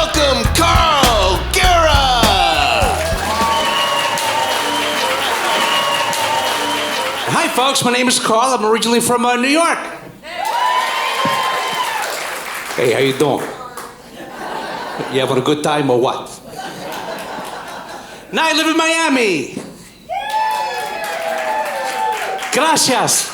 welcome Carl Guerra. Hi, folks. My name is Carl. I'm originally from New York. Hey, how you doing? You having a good time or what? Now I live in Miami. Gracias.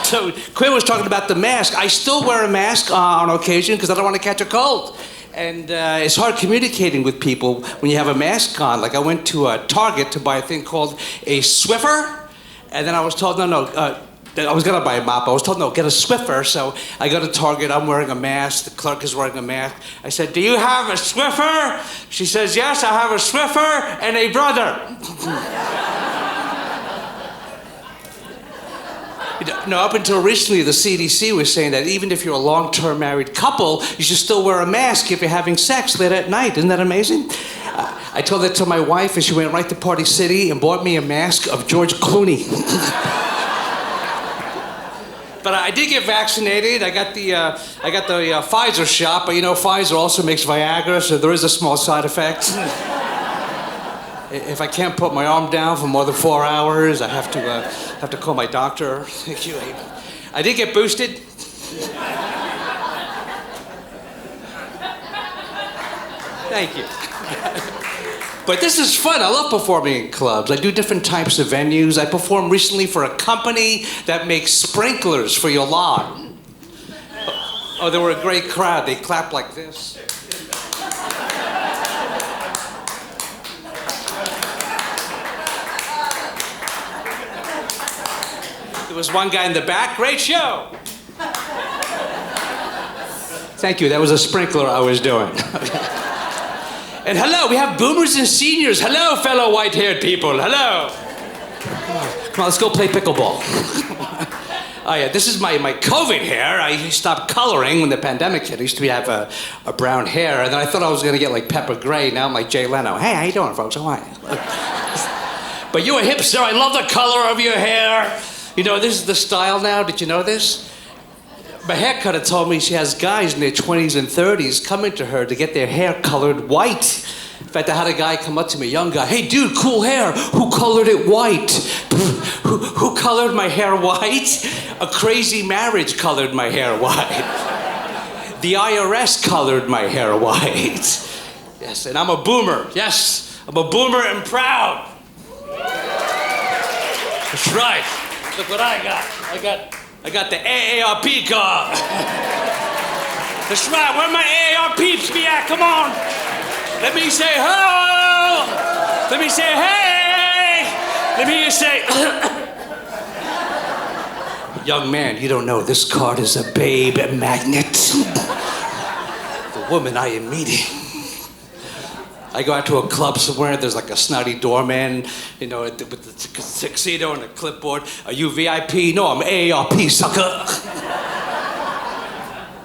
So Quinn was talking about the mask. I still wear a mask on occasion because I don't want to catch a cold. And it's hard communicating with people when you have a mask on. Like I went to Target to buy a thing called a Swiffer. And then I was told, no, I was going to buy a mop. I was told, no, get a Swiffer. So I go to Target. I'm wearing a mask. The clerk is wearing a mask. I said, do you have a Swiffer? She says, yes, I have a Swiffer and a brother. No, up until recently, the CDC was saying that even if you're a long-term married couple, you should still wear a mask if you're having sex late at night. Isn't that amazing? I told that to my wife, and she went right to Party City and bought me a mask of George Clooney. But I did get vaccinated. I got the Pfizer shot, but you know, Pfizer also makes Viagra, so there is a small side effect. If I can't put my arm down for more than 4 hours, I have to call my doctor. Thank you. I did get boosted. Thank you. But this is fun. I love performing in clubs. I do different types of venues. I performed recently for a company that makes sprinklers for your lawn. Oh, they were a great crowd. They clapped like this. There was one guy in the back. Great show. Thank you. That was a sprinkler I was doing. And hello, we have boomers and seniors. Hello, fellow white-haired people. Hello. Come on, let's go play pickleball. Oh yeah, this is my COVID hair. I stopped coloring when the pandemic hit. I used to have a brown hair, and then I thought I was going to get like Pepper Gray. Now I'm like Jay Leno. Hey, how you doing, folks? How are you? But you're a hipster. I love the color of your hair. You know, this is the style now. Did you know this? My haircutter told me she has guys in their 20s and 30s coming to her to get their hair colored white. In fact, I had a guy come up to me, a young guy. Hey, dude, cool hair. Who colored it white? Who colored my hair white? A crazy marriage colored my hair white. The IRS colored my hair white. Yes, and I'm a boomer. Yes, I'm a boomer and proud. That's right. Look what I got. I got the AARP card. That's right. Where my AARPs be at? Come on. Let me say ho. Let me say hey. Let me just say. Young man, you don't know this card is a babe magnet. The woman I am meeting. I go out to a club somewhere, there's like a snotty doorman, you know, with the tuxedo and a clipboard. Are you VIP? No, I'm AARP, sucker.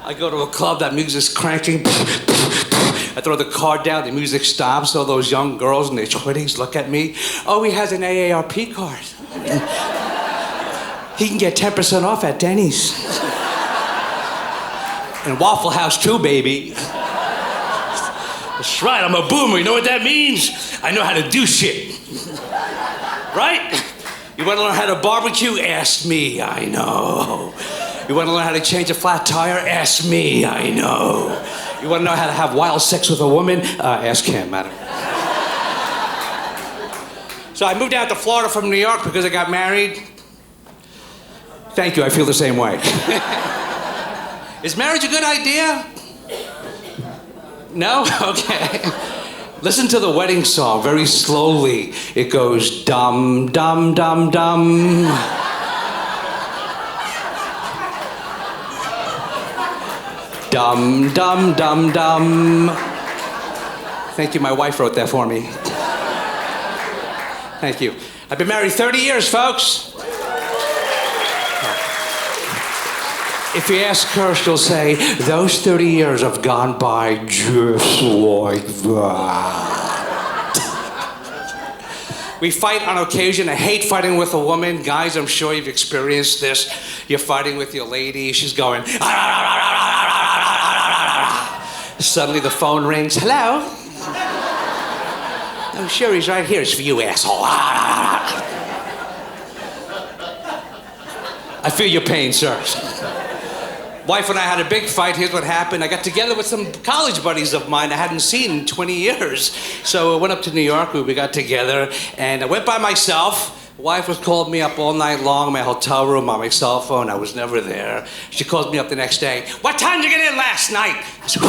I go to a club, that music's cranking. I throw the card down, the music stops. All those young girls in their 20s look at me. Oh, he has an AARP card. He can get 10% off at Denny's. And Waffle House too, baby. That's right, I'm a boomer. You know what that means? I know how to do shit. Right? You want to learn how to barbecue? Ask me, I know. You want to learn how to change a flat tire? Ask me, I know. You want to know how to have wild sex with a woman? Ask him, I don't know. So I moved out to Florida from New York because I got married. Thank you, I feel the same way. Is marriage a good idea? No? Okay. Listen to the wedding song very slowly. It goes dum, dum, dum, dum. Dum, dum, dum, dum. Thank you, my wife wrote that for me. Thank you. I've been married 30 years, folks. If you ask her, she'll say, those 30 years have gone by just like that. We fight on occasion. I hate fighting with a woman. Guys, I'm sure you've experienced this. You're fighting with your lady. She's going, Suddenly the phone rings. Hello? Oh, sure, he's right here. It's for you, asshole. I feel your pain, sir. Wife and I had a big fight. Here's what happened. I got together with some college buddies of mine I hadn't seen in 20 years. So I went up to New York, we got together, and I went by myself. Wife was called me up all night long in my hotel room on my cell phone. I was never there. She called me up the next day. What time did you get in last night? I said,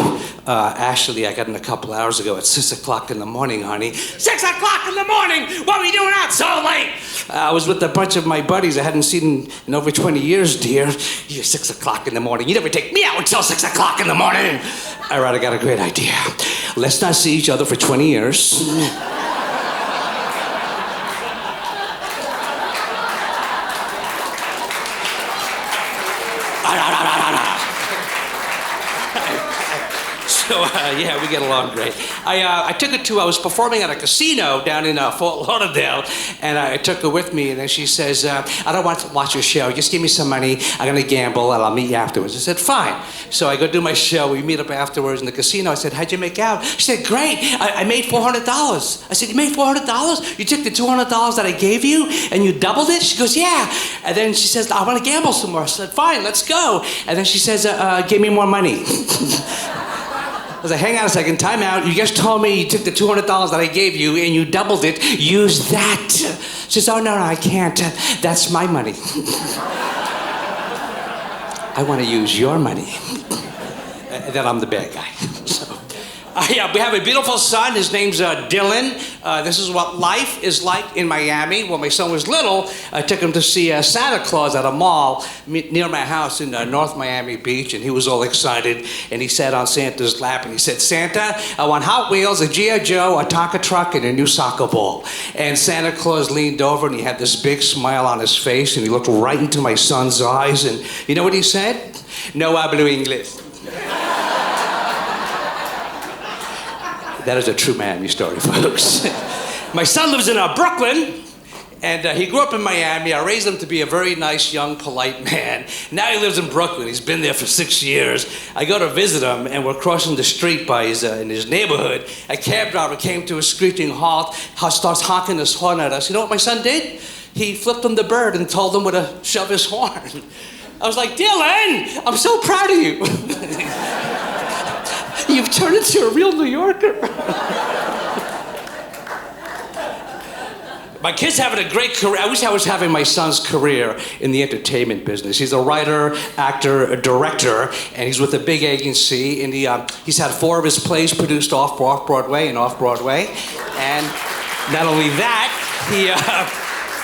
Ashley, I got in a couple hours ago at 6 o'clock in the morning, honey. 6 o'clock in the morning? What were you doing out so late? I was with a bunch of my buddies I hadn't seen in over 20 years, dear. You're 6 o'clock in the morning. You never take me out until 6 o'clock in the morning. All right, I got a great idea. Let's not see each other for 20 years. So, yeah, we get along great. I took her to, I was performing at a casino down in Fort Lauderdale, and I took her with me, and then she says, I don't want to watch your show. Just give me some money. I'm going to gamble, and I'll meet you afterwards. I said, fine. So I go do my show. We meet up afterwards in the casino. I said, how'd you make out? She said, great. I made $400. I said, you made $400? You took the $200 that I gave you, and you doubled it? She goes, yeah. And then she says, I want to gamble some more. I said, fine, let's go. And then she says, give me more money. I was like, hang on a second, time out. You just told me you took the $200 that I gave you and you doubled it. Use that. She says, oh, no, I can't. That's my money. I want to use your money. And then I'm the bad guy. Yeah, we have a beautiful son. His name's Dylan. This is what life is like in Miami. When my son was little, I took him to see Santa Claus at a mall near my house in North Miami Beach, and he was all excited, and he sat on Santa's lap, and he said, Santa, I want Hot Wheels, a G.I. Joe, a Tonka truck, and a new soccer ball. And Santa Claus leaned over, and he had this big smile on his face, and he looked right into my son's eyes, and you know what he said? No hablo inglés. That is a true Miami story, folks. My son lives in Brooklyn, and he grew up in Miami. I raised him to be a very nice, young, polite man. Now he lives in Brooklyn. He's been there for 6 years. I go to visit him, and we're crossing the street by in his neighborhood. A cab driver came to a screeching halt, starts honking his horn at us. You know what my son did? He flipped him the bird and told him where to shove his horn. I was like, Dylan, I'm so proud of you. You've turned into a real New Yorker. My kid's having a great career. I wish I was having my son's career in the entertainment business. He's a writer, actor, a director, and he's with a big agency. And he's had 4 of his plays produced off-Broadway and off-Broadway. And not only that,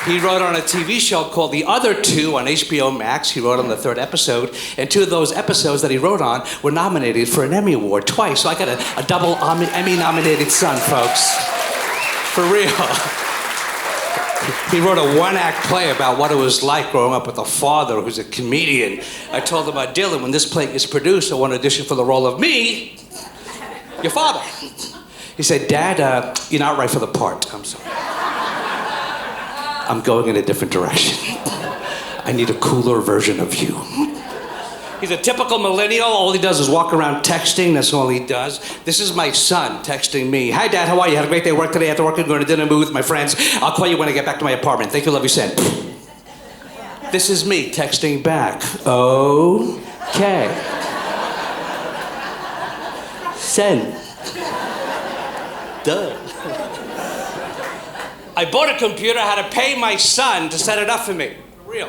he wrote on a TV show called The Other Two on HBO Max. He wrote on the 3rd episode. And 2 of those episodes that he wrote on were nominated for an Emmy Award twice. So I got a double Emmy-nominated son, folks. For real. He wrote a 1-act play about what it was like growing up with a father who's a comedian. I told him, Dylan, when this play gets produced, I want to audition for the role of me, your father. He said, Dad, you're not right for the part. I'm sorry. I'm going in a different direction. I need a cooler version of you. He's a typical millennial. All he does is walk around texting. That's all he does. This is my son texting me. Hi, Dad. How are you? Had a great day at work today. After work, I'm going to dinner with my friends. I'll call you when I get back to my apartment. Thank you. Love you, send. This is me texting back. Okay. Send. Done. I bought a computer. I had to pay my son to set it up for me. For real.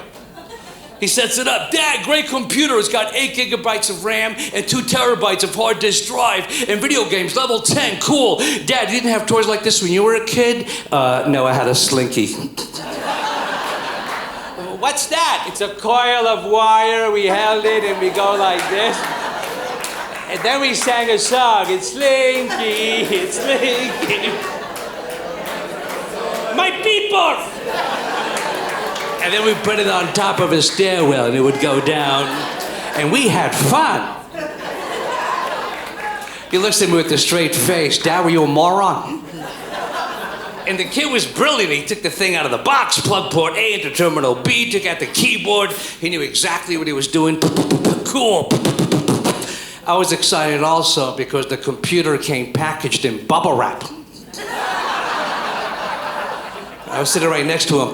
He sets it up. Dad, great computer. It's got 8 gigabytes of RAM and 2 terabytes of hard disk drive and video games, level 10. Cool. Dad, you didn't have toys like this when you were a kid? No, I had a Slinky. What's that? It's a coil of wire. We held it and we go like this. And then we sang a song. It's Slinky, it's Slinky. My people! And then we put it on top of a stairwell and it would go down. And we had fun. He looks at me with a straight face. Dad, were you a moron? And the kid was brilliant. He took the thing out of the box, plug port A into terminal B, took out the keyboard. He knew exactly what he was doing. Cool. I was excited also because the computer came packaged in bubble wrap. I was sitting right next to him.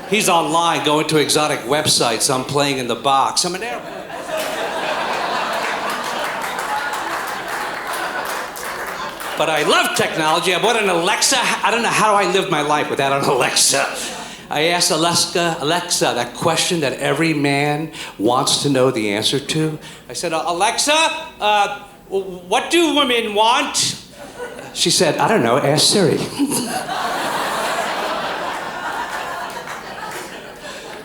He's online going to exotic websites. I'm playing in the box. I'm in there. But I love technology. I bought an Alexa. I don't know how I lived my life without an Alexa. I asked Alexa that question that every man wants to know the answer to. I said, Alexa, what do women want? She said, I don't know, ask Siri.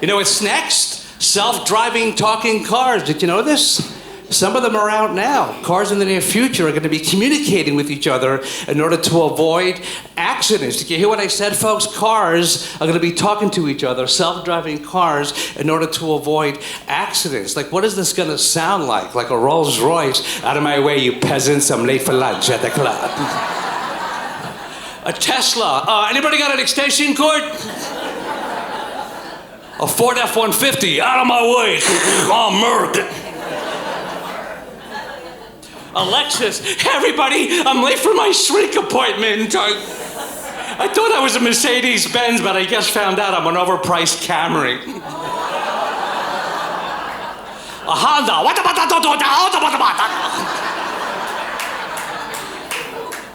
You know what's next? Self-driving talking cars. Did you know this? Some of them are out now. Cars in the near future are going to be communicating with each other in order to avoid accidents. Did you hear what I said, folks? Cars are going to be talking to each other, self-driving cars, in order to avoid accidents. Like, what is this going to sound like? Like a Rolls Royce? Out of my way, you peasants. I'm late for lunch at the club. A Tesla. Anybody got an extension cord? A Ford F-150. Out of my way. I'm American. Alexis, everybody, I'm late for my shrink appointment. I thought I was a Mercedes-Benz, but I just found out I'm an overpriced Camry. A Honda.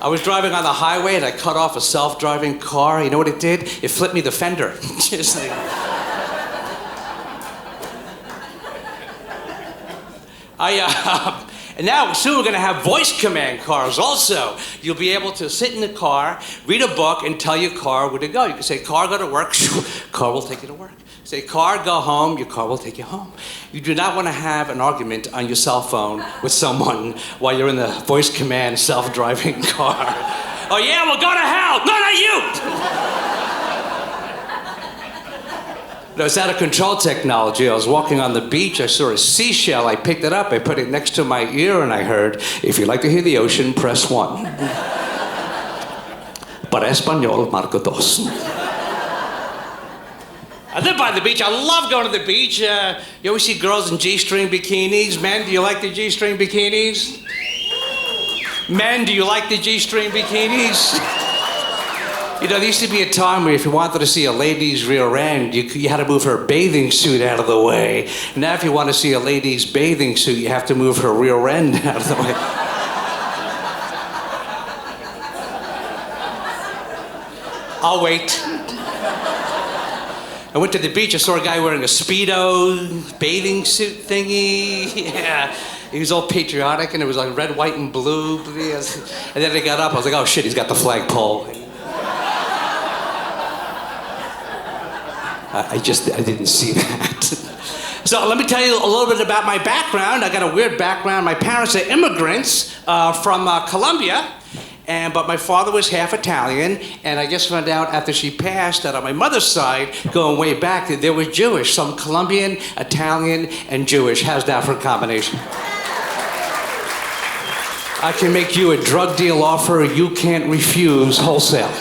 I was driving on the highway and I cut off a self-driving car. You know what it did? It flipped me the fender. Just like... And now, soon we're going to have voice command cars also. You'll be able to sit in the car, read a book, and tell your car where to go. You can say, car, go to work. Car will take you to work. Say, car, go home. Your car will take you home. You do not want to have an argument on your cell phone with someone while you're in the voice command self-driving car. Oh, yeah? Well, go to hell. No, not you. No, it's out of control technology. I was walking on the beach. I saw a seashell. I picked it up. I put it next to my ear, and I heard, if you'd like to hear the ocean, press 1. Para español, marco dos. I live by the beach. I love going to the beach. You always see girls in G-string bikinis. Men, do you like the G-string bikinis? Men, do you like the G-string bikinis? You know, there used to be a time where if you wanted to see a lady's rear end, you had to move her bathing suit out of the way. Now if you want to see a lady's bathing suit, you have to move her rear end out of the way. I'll wait. I went to the beach, I saw a guy wearing a Speedo bathing suit thingy. Yeah. He was all patriotic, and it was like red, white, and blue. And then I got up, I was like, oh shit, he's got the flagpole. I didn't see that. So let me tell you a little bit about my background. I got a weird background. My parents are immigrants from Colombia, but my father was half Italian, and I just found out after she passed that on my mother's side, going way back, that they were Jewish. So I'm Colombian, Italian, and Jewish. How's that for a combination? I can make you a drug deal offer you can't refuse wholesale.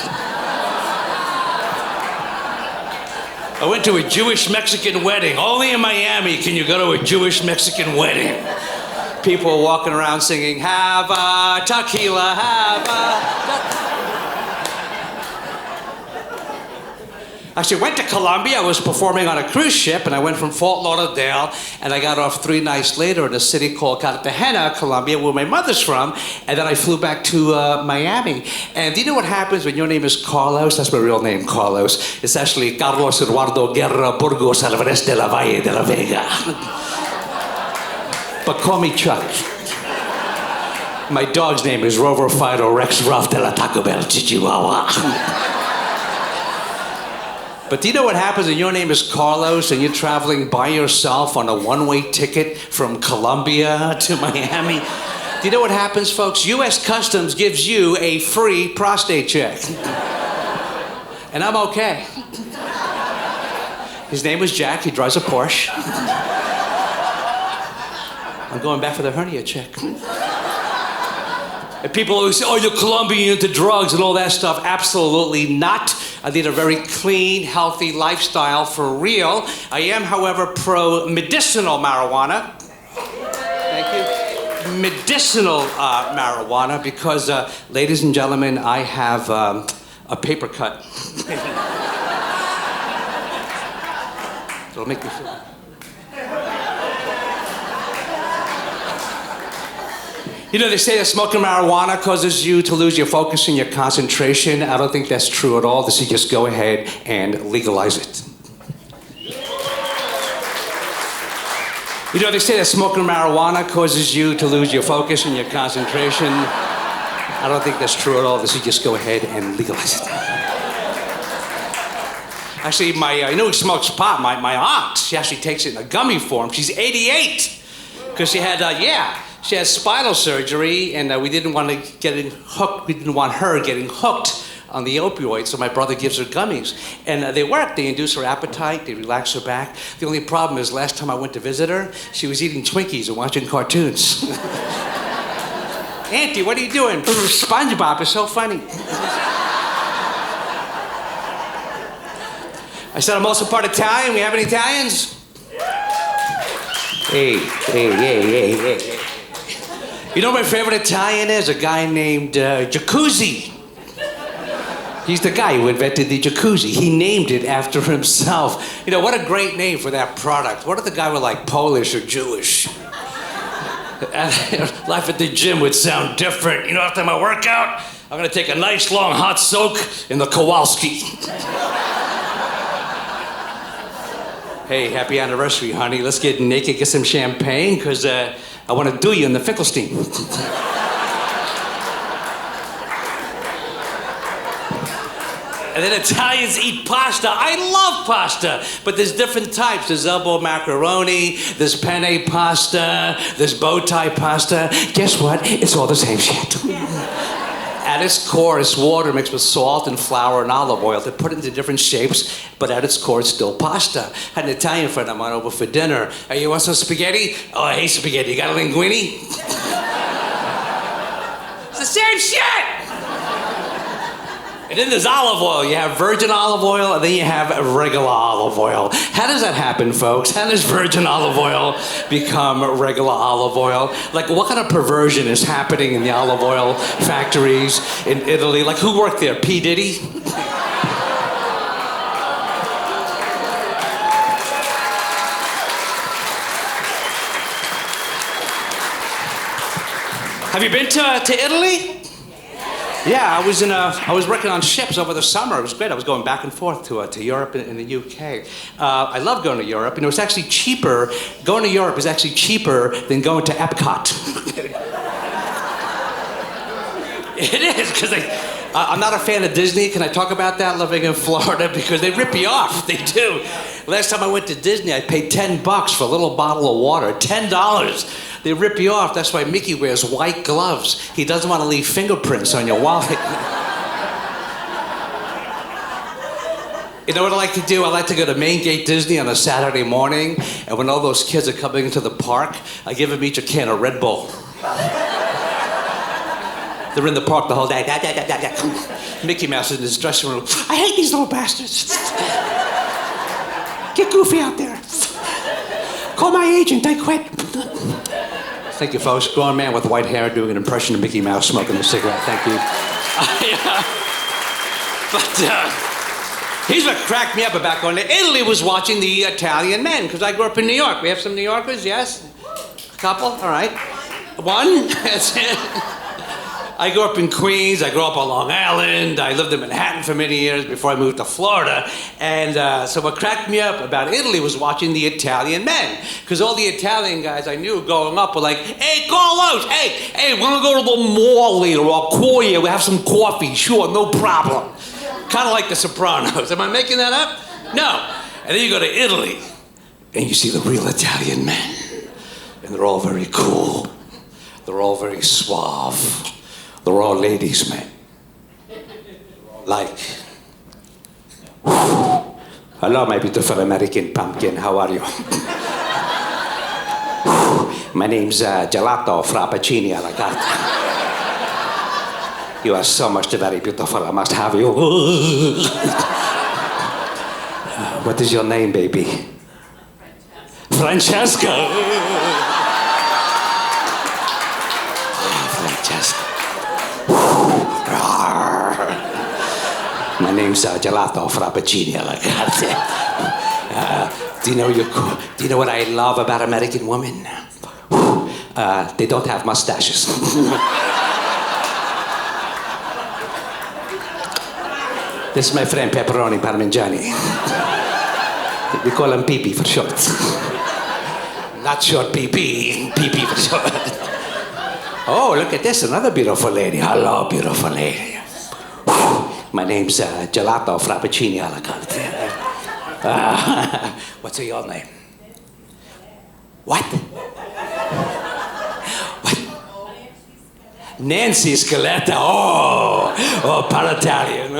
I went to a Jewish-Mexican wedding. Only in Miami can you go to a Jewish-Mexican wedding. People were walking around singing, have a tequila, have a... Actually, I went to Colombia. I was performing on a cruise ship, and I went from Fort Lauderdale, and I got off 3 nights later in a city called Cartagena, Colombia, where my mother's from, and then I flew back to Miami. And do you know what happens when your name is Carlos? That's my real name, Carlos. It's actually Carlos Eduardo Guerra, Burgos, Alberrlas de la Valle de la Vega. But call me Chuck. My dog's name is Rover Fido Rex Ruff de la Taco Bell Chihuahua. But do you know what happens when your name is Carlos and you're traveling by yourself on a one-way ticket from Colombia to Miami? Do you know what happens, folks? U.S. Customs gives you a free prostate check. And I'm okay. His name was Jack. He drives a Porsche. I'm going back for the hernia check. And people always say, oh, you're Colombian, into drugs and all that stuff. Absolutely not. I lead a very clean, healthy lifestyle for real. I am, however, pro-medicinal marijuana. Thank you. Medicinal marijuana because, ladies and gentlemen, I have a paper cut. It'll make me feel... You know, they say that smoking marijuana causes you to lose your focus and your concentration. I don't think that's true at all. They say just go ahead and legalize it. You know, they say that smoking marijuana causes you to lose your focus and your concentration. I don't think that's true at all. They say just go ahead and legalize it. Actually, you know who smokes pot? My aunt. She actually takes it in a gummy form. She's 88. Because she had, she had spinal surgery, and we didn't want to get hooked. We didn't want her getting hooked on the opioids, so my brother gives her gummies. And they work. They induce her appetite. They relax her back. The only problem is last time I went to visit her, she was eating Twinkies and watching cartoons. Auntie, what are you doing? SpongeBob is so funny. I said I'm also part Italian. We have any Italians? Hey. You know what my favorite Italian is? A guy named Jacuzzi. He's the guy who invented the jacuzzi. He named it after himself. You know, what a great name for that product. What if the guy were like Polish or Jewish? Life at the gym would sound different. You know, after my workout, I'm gonna take a nice long hot soak in the Kowalski. Hey, happy anniversary, honey. Let's get naked, get some champagne, because I want to do you in the Finkelstein. And then Italians eat pasta. I love pasta, but there's different types. There's elbow macaroni, there's penne pasta, there's bow tie pasta. Guess what? It's all the same shit. At its core, it's water mixed with salt and flour and olive oil. They put it into different shapes, but at its core, it's still pasta. Had an Italian friend of mine over for dinner. Hey, you want some spaghetti? Oh, I hate spaghetti. You got a linguine? It's the same shit! And then there's olive oil. You have virgin olive oil, and then you have regular olive oil. How does that happen, folks? How does virgin olive oil become regular olive oil? Like, what kind of perversion is happening in the olive oil factories in Italy? Like, who worked there? P. Diddy? Have you been to Italy? Yeah, I was working on ships over the summer. It was great. I was going back and forth to Europe and the UK. I love going to Europe. You know, it's actually cheaper. Going to Europe is actually cheaper than going to Epcot. It is, because I'm not a fan of Disney. Can I talk about that, living in Florida? Because they rip you off. They do. Last time I went to Disney, I paid $10 for a little bottle of water. $10. They rip you off. That's why Mickey wears white gloves. He doesn't want to leave fingerprints on your wallet. You know what I like to do? I like to go to Main Gate Disney on a Saturday morning, and when all those kids are coming into the park, I give them each a can of Red Bull. They're in the park the whole day. Mickey Mouse is in his dressing room. I hate these little bastards. Get Goofy out there. Call my agent, I quit. Thank you, folks. Grown man with white hair doing an impression of Mickey Mouse smoking a cigarette. Thank you. Here's what cracked me up about going to Italy was watching the Italian Men, because I grew up in New York. We have some New Yorkers, yes? A couple? All right. One? That's it. I grew up in Queens. I grew up on Long Island. I lived in Manhattan for many years before I moved to Florida. And so what cracked me up about Italy was watching the Italian Men. Because all the Italian guys I knew growing up were like, hey, Carlos, hey, we're going to go to the mall later. I'll call you. We'll have some coffee. Sure, no problem. Kind of like The Sopranos. Am I making that up? No. And then you go to Italy, and you see the real Italian men. And they're all very cool. They're all very suave. They're all ladies' men. Like, hello, my beautiful American pumpkin. How are you? My name's Gelato Frappuccini alla carta. You are so much very beautiful. I must have you. What is your name, baby? Francesca. Francesca. My name's Gelato Frappuccino. Do you know what I love about American women? They don't have mustaches. This is my friend Pepperoni Parmigiani. We call him Pee-Pee for short. Not short Pee-Pee, Pee-Pee for short. Oh, look at this, another beautiful lady. Hello, beautiful lady. My name's Gelato Frappuccino alla carte. What's your name? What? What? Nancy Scaletta. Oh, Palatalian.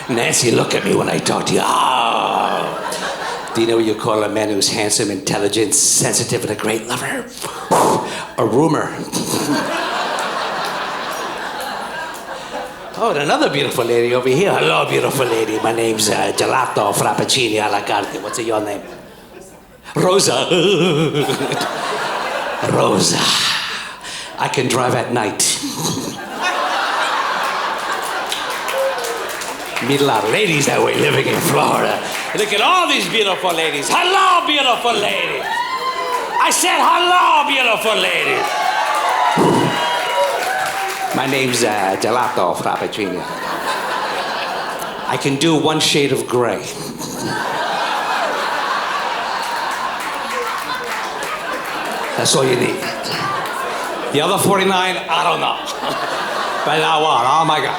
Nancy, look at me when I talk to you. Oh. Do you know what you call a man who's handsome, intelligent, sensitive, and a great lover? A rumor. Oh, and another beautiful lady over here. Hello, beautiful lady. My name's Gelato Frappuccino alla carte. What's your name? Rosa. Rosa. I can drive at night. Meet a lot of ladies that way living in Florida. Look at all these beautiful ladies. Hello, beautiful ladies. I said hello, beautiful ladies. My name's Gelato Frappuccino. I can do one shade of gray. That's all you need. The other 49, I don't know. But I want, oh my God.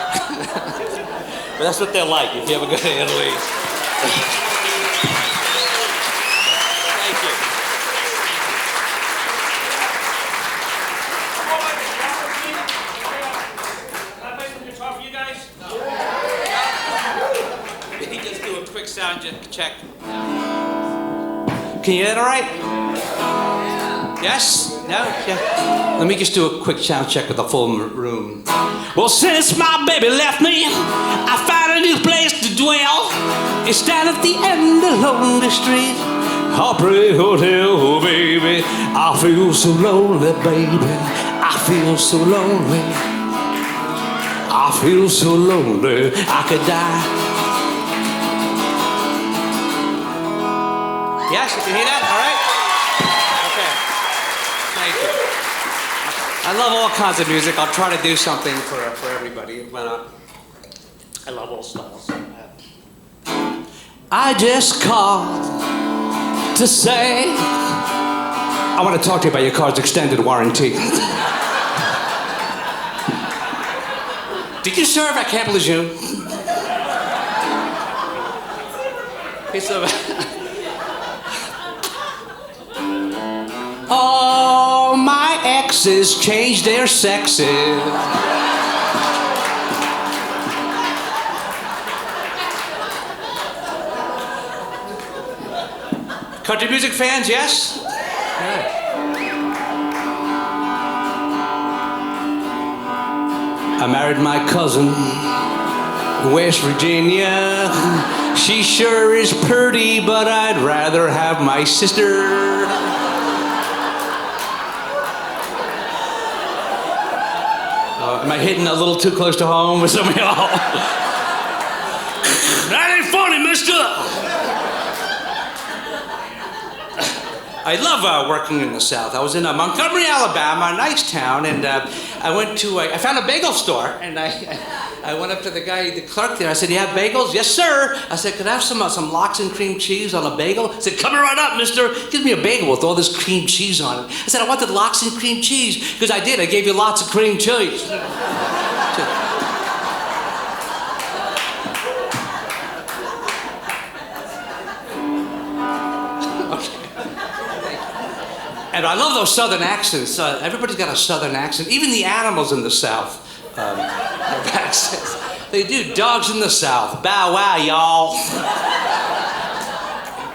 But that's what they're like if you ever go to Italy. Thank you. Can I play some guitar for you guys? No. Can you just do a quick sound check? Can you hear it all right? Yes? No? Yeah. Let me just do a quick sound check with the full room. Well, since my baby left me, I found a new place to dwell. It's down at the end of Lonely Street, Heartbreak Hotel, oh baby. I feel so lonely, baby. I feel so lonely. I feel so lonely, I could die. Yes, you can hear that? All right? Thank you. I love all kinds of music. I'll try to do something for everybody. But I love all styles. I just called to say I want to talk to you about your car's extended warranty. Did you serve at Camp Lejeune? Piece of all my exes changed their sexes. Country music fans, yes? Yeah. I married my cousin in West Virginia. She sure is pretty, but I'd rather have my sister. Am I hitting a little too close to home with some of y'all? That ain't funny, mister. I love working in the South. I was in Montgomery, Alabama, a nice town, and I found a bagel store, and I went up to the guy, the clerk there. I said, "You have bagels?" "Yes, sir." I said, "Could I have some lox and cream cheese on a bagel?" He said, "Coming right up, mister. Give me a bagel with all this cream cheese on it." I said, "I wanted lox and cream cheese." Because I did. I gave you lots of cream cheese. And I love those Southern accents. Everybody's got a Southern accent. Even the animals in the South have accents. They do. Dogs in the South, bow wow, y'all.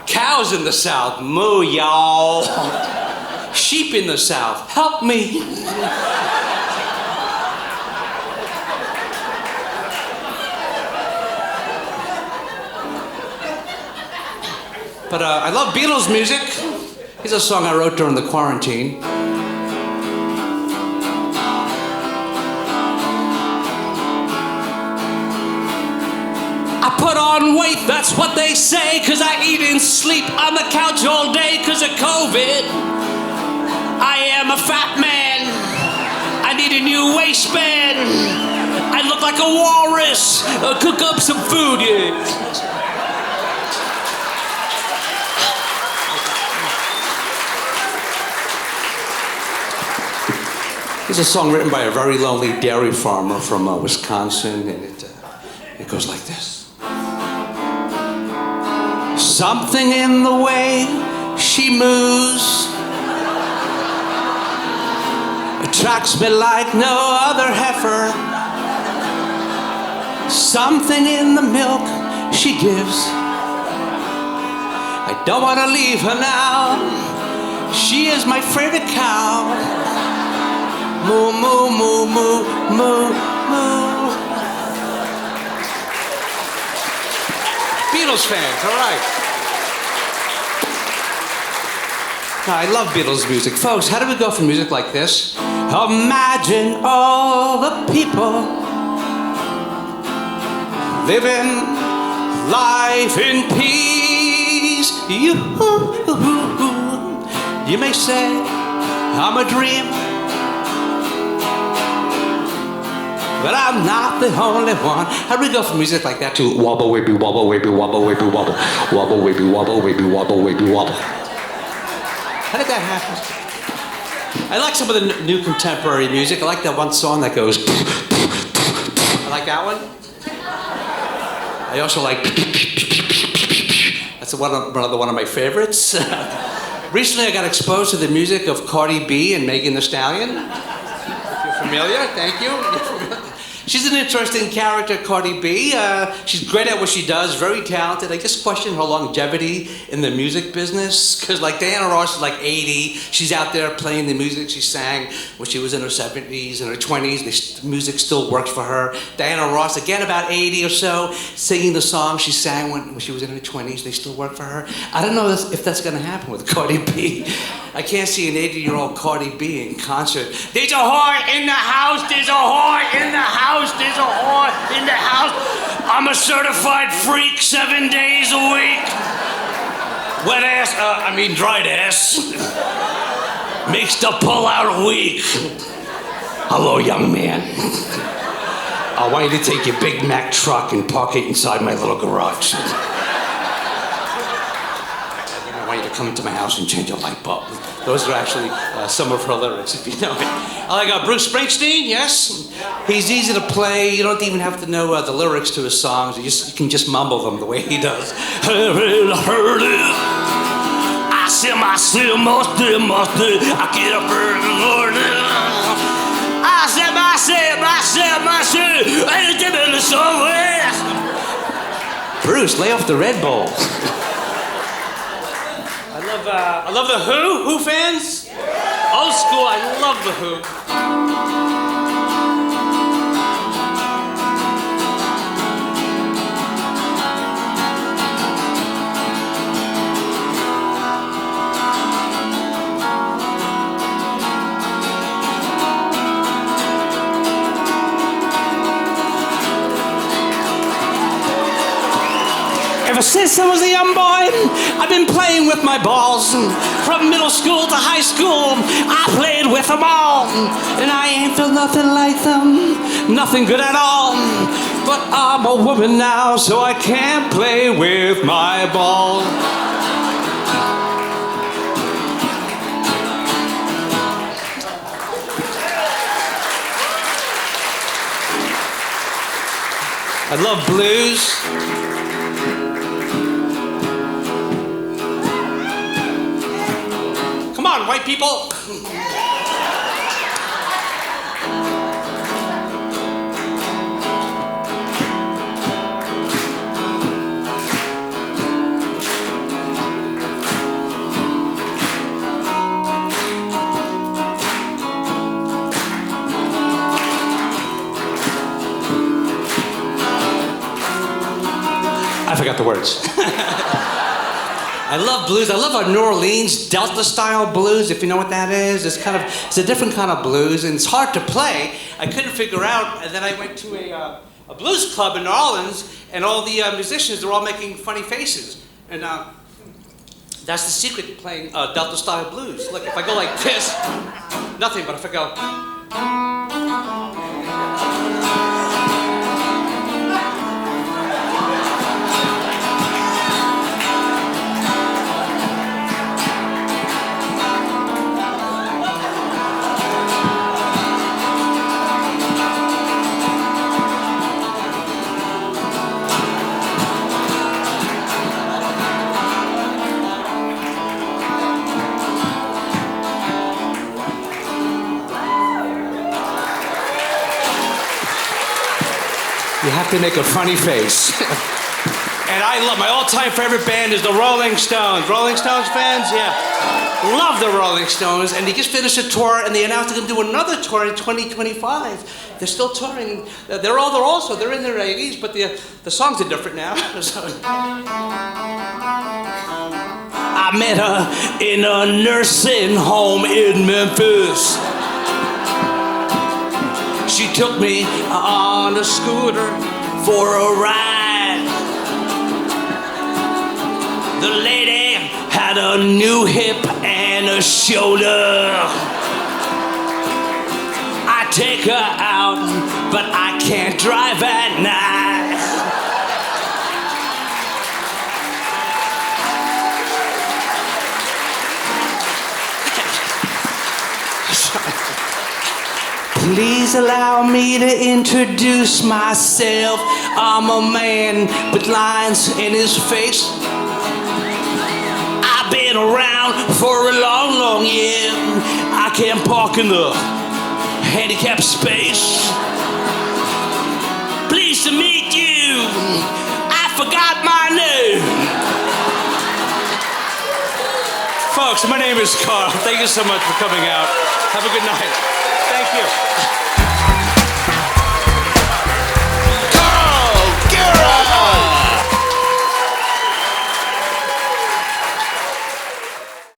Cows in the South, moo, y'all. Sheep in the South, help me. But I love Beatles music. Here's a song I wrote during the quarantine. I put on weight, that's what they say, 'cause I eat and sleep on the couch all day 'cause of COVID. I am a fat man. I need a new waistband. I look like a walrus. Cook up some food, yeah. It's a song written by a very lonely dairy farmer from Wisconsin, and it goes like this. Something in the way she moves attracts me like no other heifer. Something in the milk she gives. I don't want to leave her now. She is my favorite cow. Moo, moo, moo, moo, moo, moo. Beatles fans, all right. Now, I love Beatles music. Folks, how do we go from music like this? Imagine all the people living life in peace. You may say, I'm a dream, but I'm not the only one. How do we go from music like that to wobble, wibby, wobble, wibby, wobble, wibby, wobble, wobble, wibby, wobble, wibby, wobble, wibby, wobble? How did that happen? I like some of the new contemporary music. I like that one song that goes. I like that one. I also like. That's one of my favorites. Recently, I got exposed to the music of Cardi B and Megan Thee Stallion. If you're familiar, thank you. She's an interesting character, Cardi B. She's great at what she does, very talented. I just question her longevity in the music business, because like Diana Ross is like 80. She's out there playing the music she sang when she was in her 70s and her 20s. The music still works for her. Diana Ross, again about 80 or so, singing the song she sang when she was in her 20s. They still work for her. I don't know if that's going to happen with Cardi B. I can't see an 80-year-old Cardi B in concert. There's a whore in the house. There's a whore in the house. There's a whore in the house. I'm a certified freak 7 days a week. Wet ass, dried ass. Makes the pull-out weak. Hello, young man. I want you to take your Big Mac truck and park it inside my little garage. I want you to come into my house and change a light bulb. Those are actually some of her lyrics, if you know it. I like Bruce Springsteen, yes. He's easy to play. You don't even have to know the lyrics to his songs. You can just mumble them the way he does. Heard it. I see my still must do. I get up early, Lord. I said my and give it somewhere. Bruce, lay off the Red Bull. I love the Who. Who fans? Old school. I love the Who. Ever since I was a young boy, I've been playing with my balls. From middle school to high school, I played with them all. And I ain't felt nothing like them, nothing good at all. But I'm a woman now, so I can't play with my balls. I love blues. Come on, white people. I forgot the words. I I love blues. I love our New Orleans Delta style blues, if you know what that is. It's a different kind of blues, and it's hard to play. I couldn't figure out, and then I went to a blues club in New Orleans, and all the musicians, they're all making funny faces. And that's the secret to playing Delta style blues. Look, if I go like this, nothing, but if I go... You have to make a funny face. And I love, my all-time favorite band is the Rolling Stones. Rolling Stones fans? Yeah. Love the Rolling Stones. And they just finished a tour, and they announced they're going to do another tour in 2025. They're still touring. They're in their 80s, but the songs are different now. I met her in a nursing home in Memphis. She took me on a scooter for a ride. The lady had a new hip and a shoulder. I take her out, but I can't drive at night. Please allow me to introduce myself. I'm a man with lines in his face. I've been around for a long, long year. I can't park in the handicapped space. Pleased to meet you. I forgot my name. Folks, my name is Carl. Thank you so much for coming out. Have a good night. Thank you.